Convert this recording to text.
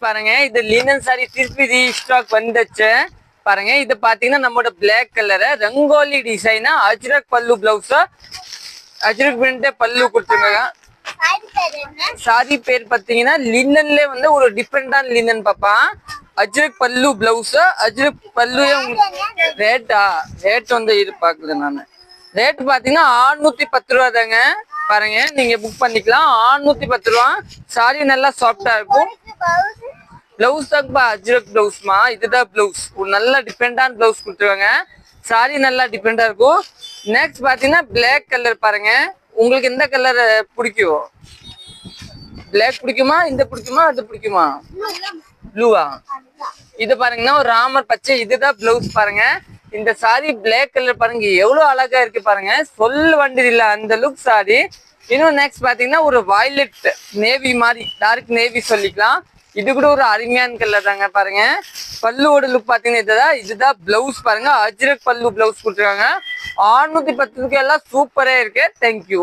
பாருங்க இது linen sorry திருப்பி ரீஸ்டாக் வந்துச்சு பாருங்க. இது பாத்தீங்கன்னா நம்மளோட பிளாக் கலர் ரங்கோலி டிசைனா அஜ்ரக் பல்லு பிளவுஸ் அஜ்ரக் பிரிண்ட் பல்லு கொடுத்துருங்க. சாரி பேர் பாத்தீங்கன்னா லினன்ல வந்து ஒரு டிஃப்ரெண்டான லினன் பாப்பா. அஜ்ரக் பல்லு பிளவுஸ் அஜ்ரக் பல்லு ரேட் வந்து இது பாக்குது நானு. ரேட் பாத்தீங்கன்னா 610 ரூபா தாங்க. பாருங்க நீங்க புக் பண்ணிக்கலாம் 610 ரூபா. சாரி நல்லா சாஃப்டா இருக்கும். பிளவுஸ் தான்ப்பா அஜ்ரக் பிளவுஸ்மா. இதுதான் பிளவுஸ். ஒரு நல்ல டிஃப்ரெண்டான பிளவுஸ் கொடுத்துருவாங்க. சாரி நல்லா டிஃப்ரெண்டா இருக்கும். நெக்ஸ்ட் பாத்தீங்கன்னா பிளாக் கலர் பாருங்க. உங்களுக்கு எந்த கலர் பிடிக்கும்? பிளாக் பிடிக்குமா, இந்த பிடிக்குமா, அது பிடிக்குமா? ப்ளூவா? இது பாருங்கன்னா ஒரு ராமர் பச்சை. இதுதான் பிளவுஸ் பாருங்க. இந்த சாரி பிளாக் கலர் பாருங்க எவ்வளவு அழகா இருக்கு பாருங்க. சொல்ல வேண்டியது இல்ல அந்த லுக் சாரி. இன்னும் நெக்ஸ்ட் பாத்தீங்கன்னா ஒரு வயலட் நேவி மாதிரி டார்க் நேவி சொல்லிக்கலாம். இது கூட ஒரு அருமையான கலர் தாங்க பாருங்க. பல்லுவோட லுக் பாத்தீங்கன்னா இதுதான் பிளவுஸ் பாருங்க. அஜ்ரக் பல்லு பிளவுஸ் கொடுத்துருக்காங்க. 610 எல்லாம் சூப்பரா இருக்கு. தேங்க்யூ.